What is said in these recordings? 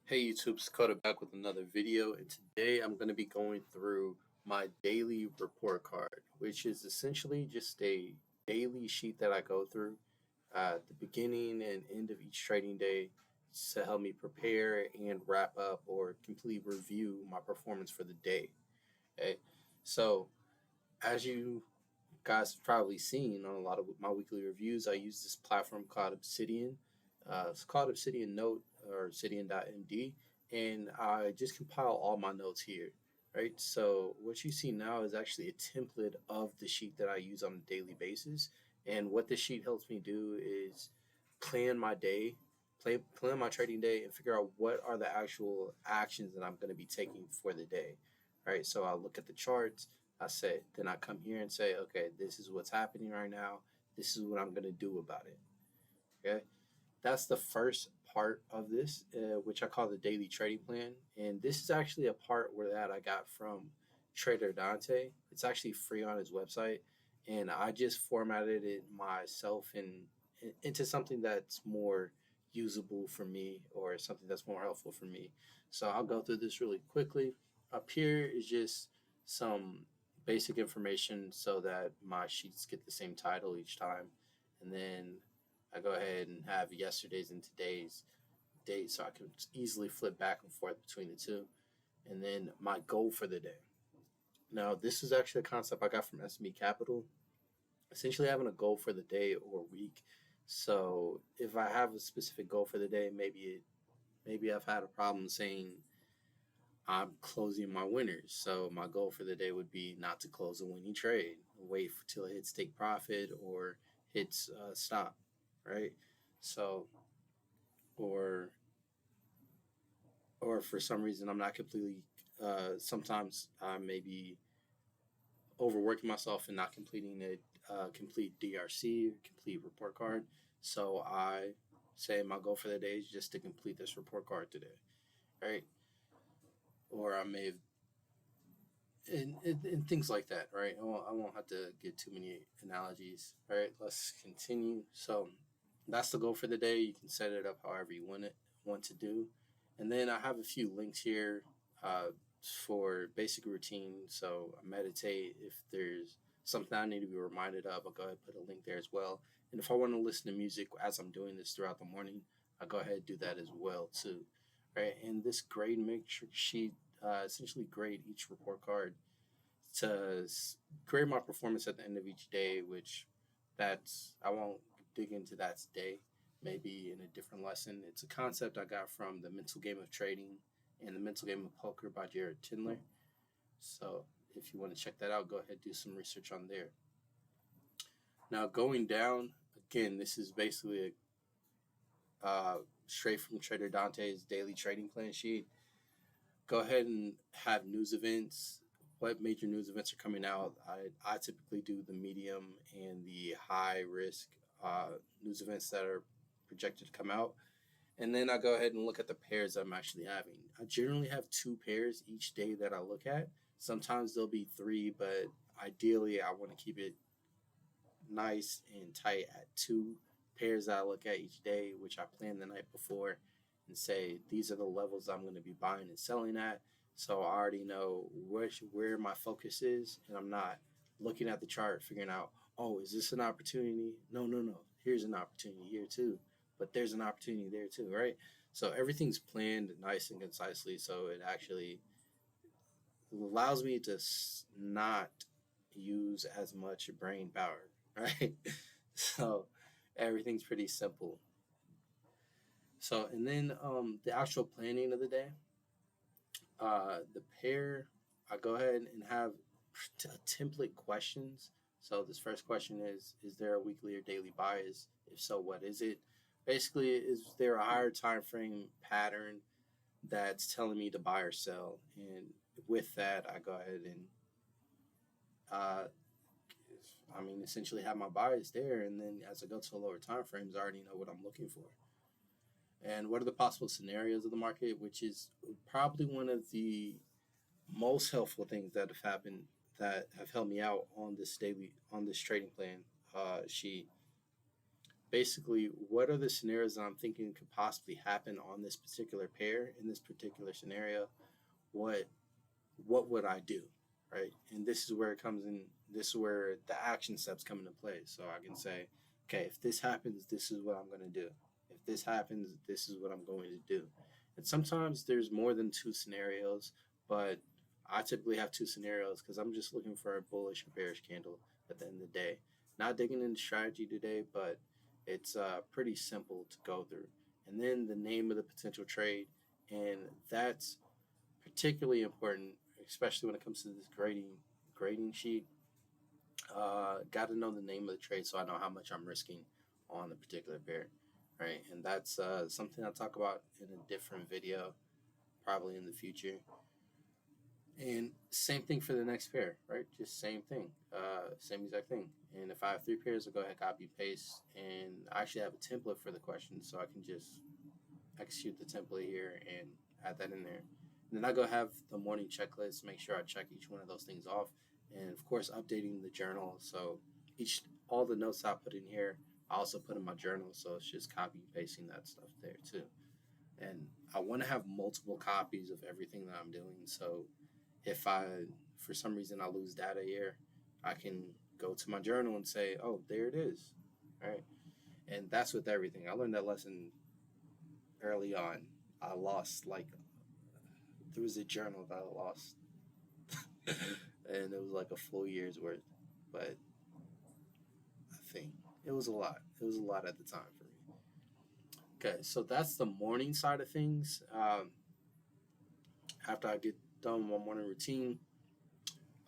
Hey YouTube, it's Dakota back with another video, and today I'm going to be going through my daily report card, which is essentially just a daily sheet that I go through at the beginning and end of each trading day to help me prepare and wrap up or completely review my performance for the day. Okay, so as you guys have probably seen on a lot of my weekly reviews, I use this platform called Obsidian. It's called Obsidian Note or Obsidian.md, and I just compile all my notes here. Right. So what you see now is actually a template of the sheet that I use on a daily basis. And what this sheet helps me do is plan my day, plan my trading day, and figure out what are the actual actions that I'm going to be taking for the day. Right. So I'll look at the charts. Then I come here and say, okay, this is what's happening right now. This is what I'm going to do about it. Okay. That's the first part of this, which I call the daily trading plan. And this is actually a part where that I got from Trader Dante. It's actually free on his website. And I just formatted it myself into something that's more usable for me or something that's more helpful for me. So I'll go through this really quickly. Up here is just some basic information so that my sheets get the same title each time. And then I go ahead and have yesterday's and today's date so I can easily flip back and forth between the two. And then my goal for the day. Now, this is actually a concept I got from SME Capital. Essentially, having a goal for the day or week. So if I have a specific goal for the day, maybe I've had a problem saying I'm closing my winners. So my goal for the day would be not to close a winning trade. Wait till it hits take profit or hits stop, right? So or or for some reason I'm not completely. Sometimes I may be overworking myself and not completing a complete DRC, complete report card. So I say my goal for the day is just to complete this report card today, right? Or I may have and things like that, right? I won't have to get too many analogies. All right, let's continue. So that's the goal for the day. You can set it up however you want to do, and then I have a few links here uh, for basic routine. So I meditate. If there's something I need to be reminded of, I'll go ahead and put a link there as well. And if I want to listen to music as I'm doing this throughout the morning, I'll go ahead and do that as well too. Right, and this grade matrix sheet essentially grade each report card to grade my performance at the end of each day, which that's I won't dig into that today. Maybe in a different lesson. It's a concept I got from the Mental Game of Trading and the Mental Game of Poker by Jared Tindler. So if you want to check that out, go ahead do some research on there. Now going down again, this is basically straight from Trader Dante's daily trading plan sheet. Go ahead and have news events. What major news events are coming out? I typically do the medium and the high risk news events that are projected to come out. And then I go ahead and look at the pairs I'm actually having. I generally have two pairs each day that I look at. Sometimes there'll be three, but ideally I want to keep it nice and tight at two pairs that I look at each day, which I plan the night before and say these are the levels I'm going to be buying and selling at. So I already know where my focus is, and I'm not looking at the chart figuring out, oh, is this an opportunity? No, no, no. Here's an opportunity here too, but there's an opportunity there too, right? So everything's planned nice and concisely, so it actually allows me to not use as much brain power, right? So everything's pretty simple. So and then the actual planning of the day, the pair, I go ahead and have template questions. So this first question is there a weekly or daily bias? If so, what is it? Basically, is there a higher time frame pattern that's telling me to buy or sell? And with that, I go ahead and uh, essentially have my bias there, and then as I go to lower time frames, I already know what I'm looking for. And what are the possible scenarios of the market, which is probably one of the most helpful things that have happened that have helped me out on this trading plan sheet. basically what are the scenarios that I'm thinking could possibly happen on this particular pair in this particular scenario. What what would I do, right? And this is where it comes in. This is where the action steps come into play. So I can say, okay, if this happens, this is what I'm going to do. If this happens, this is what I'm going to do. And sometimes there's more than two scenarios, but I typically have two scenarios because I'm just looking for a bullish or bearish candle at the end of the day. Not digging into strategy today, but it's pretty simple to go through. And then the name of the potential trade, and that's particularly important, especially when it comes to this grading sheet. Got to know the name of the trade so I know how much I'm risking on the particular pair, right? And that's something I'll talk about in a different video, probably in the future. And same thing for the next pair, right? Just same thing, same exact thing. And if I have three pairs, I'll go ahead, copy, paste, and I actually have a template for the question, so I can just execute the template here and add that in there. And then I go have the morning checklist, make sure I check each one of those things off, and of course updating the journal. So all the notes I put in here, I also put in my journal, so it's just copy and pasting that stuff there too. And I want to have multiple copies of everything that I'm doing, so if for some reason I lose data here, I can go to my journal and say, oh, there it is, right? And that's with everything. I learned that lesson early on. I lost there was a journal that I lost, and it was like a full year's worth. But I think it was a lot. It was a lot at the time for me. Okay, so that's the morning side of things. After I get done with my morning routine,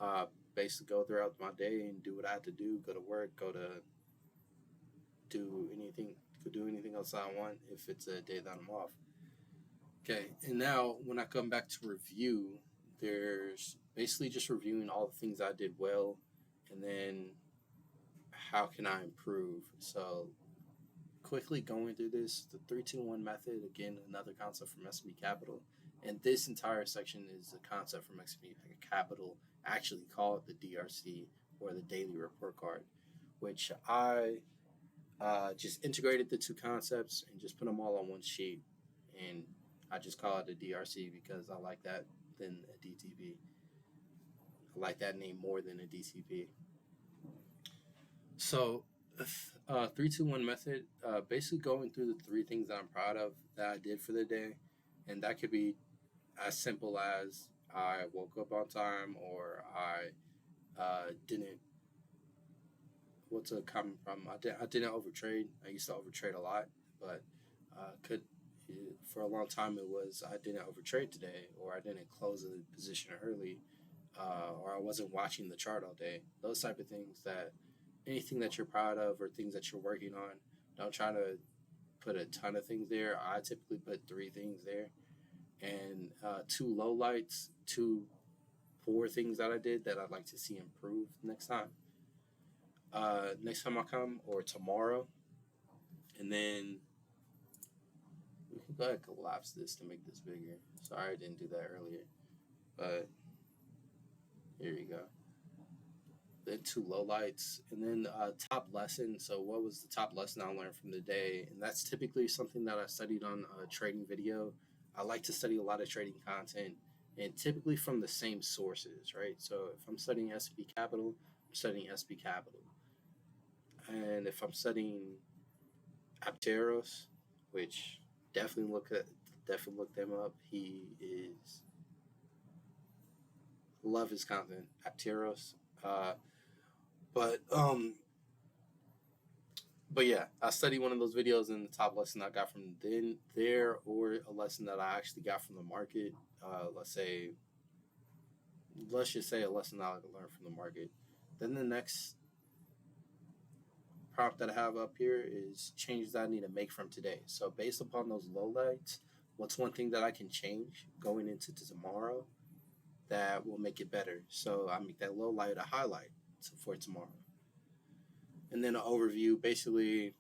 uh, basically go throughout my day and do what I have to do. Go to work. Go to do anything. Could do anything else I want if it's a day that I'm off. Okay, and now when I come back to review, there's basically just reviewing all the things I did well, and then how can I improve. So quickly going through this, the 3-2-1 method, again, another concept from S&P Capital. And this entire section is a concept from S&P Capital, actually called the DRC, or the Daily Report Card, which I just integrated the two concepts and just put them all on one sheet. And I just call it a DRC because I like that than a DTP. I like that name more than a DTP. So 3-2-1 method, basically going through the three things that I'm proud of that I did for the day. And that could be as simple as I woke up on time, or I didn't. What's a common problem? I didn't overtrade. I used to overtrade a lot, but for a long time it was I didn't overtrade today, or I didn't close a position early, or I wasn't watching the chart all day. Those type of things, that anything that you're proud of or things that you're working on, don't try to put a ton of things there. I typically put 3 things there, and 2 lowlights, 2 poor things that I did that I'd like to see improved next time. Next time I come, or tomorrow. And then we can go ahead and collapse this to make this bigger. Sorry I didn't do that earlier, but here you go. Then 2 lowlights, and then top lesson. So what was the top lesson I learned from the day? And that's typically something that I studied on a trading video. I like to study a lot of trading content, and typically from the same sources, right? So if I'm studying S&P Capital, I'm studying S&P Capital. And if I'm studying Apteros, which definitely look them up. He is, love his content, Apteros. But yeah, I studied one of those videos, and the top lesson I got from there, or a lesson that I actually got from the market. Let's just say a lesson that I learned from the market. Then the next prompt that I have up here is changes that I need to make from today. So based upon those lowlights, what's one thing that I can change going into tomorrow that will make it better? So I make that low light a highlight for tomorrow. And then an overview, basically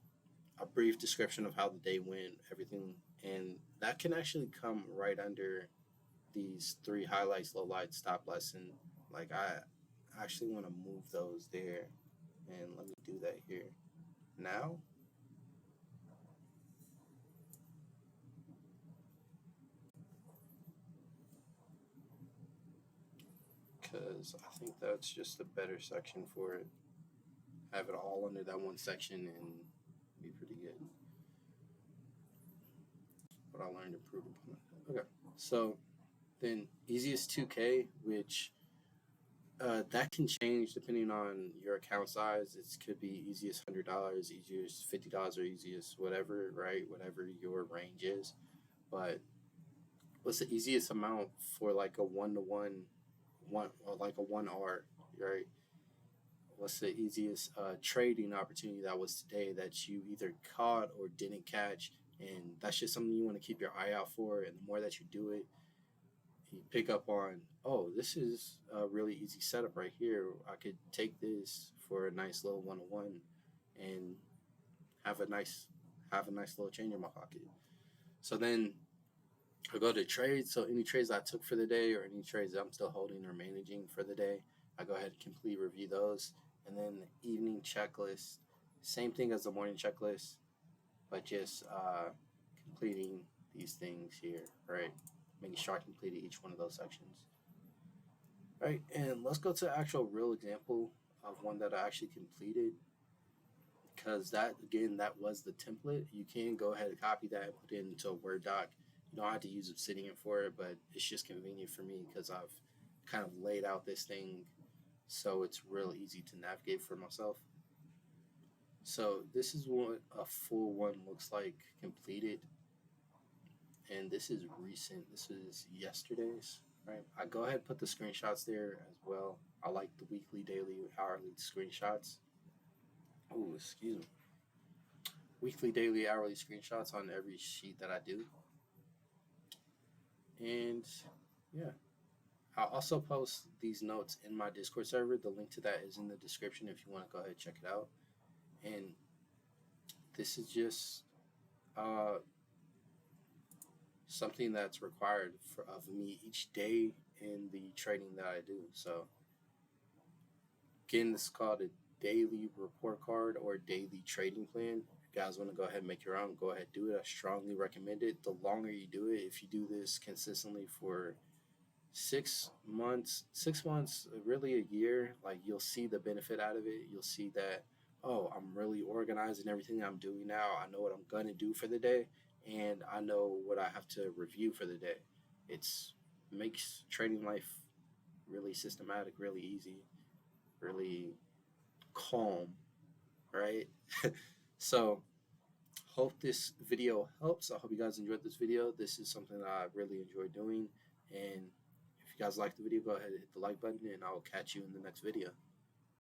a brief description of how the day went, everything. And that can actually come right under these 3 highlights, lowlights, top lesson. Like, I actually want to move those there. And let me do that here now. because I think that's just a better section for it. Have it all under that one section and be pretty good. But I learned to improve upon it. Okay, so then easiest 2K, which that can change depending on your account size. It could be easiest $100, easiest $50, or easiest whatever, right? Whatever your range is. But what's the easiest amount for like a one or like a 1R, right? What's the easiest trading opportunity that was today that you either caught or didn't catch? And that's just something you want to keep your eye out for. And the more that you do it, you pick up on, oh, this is a really easy setup right here. I could take this for a nice little 101 and have a nice little change in my pocket. So then I go to trades. So any trades I took for the day or any trades that I'm still holding or managing for the day, I go ahead and completely review those. And then the evening checklist, same thing as the morning checklist, but just completing these things here, right? Making sure I completed each one of those sections. Right, and let's go to actual real example of one that I actually completed, because that, again, that was the template. You can go ahead and copy that and put it into a Word doc. You don't have to use Obsidian for it, but it's just convenient for me because I've kind of laid out this thing so it's real easy to navigate for myself. So this is what a full one looks like completed. And this is recent. This is yesterday's, right? I go ahead and put the screenshots there as well. I like the weekly, daily, hourly screenshots. Oh, excuse me. Weekly, daily, hourly screenshots on every sheet that I do. And yeah, I'll also post these notes in my Discord server. The link to that is in the description if you want to go ahead and check it out. And this is just something that's required of me each day in the trading that I do. So again, this is called a daily report card or daily trading plan. If you guys want to go ahead and make your own, go ahead and do it. I strongly recommend it. The longer you do it, if you do this consistently for 6 months, really a year, like you'll see the benefit out of it. You'll see that, oh, I'm really organizing everything I'm doing now. I know what I'm going to do for the day, and I know what I have to review for the day. It's makes trading life really systematic, really easy, really calm, right? So hope this video helps. I hope you guys enjoyed this video. This is something that I really enjoy doing. And if you guys like the video, go ahead and hit the like button, and I will catch you in the next video.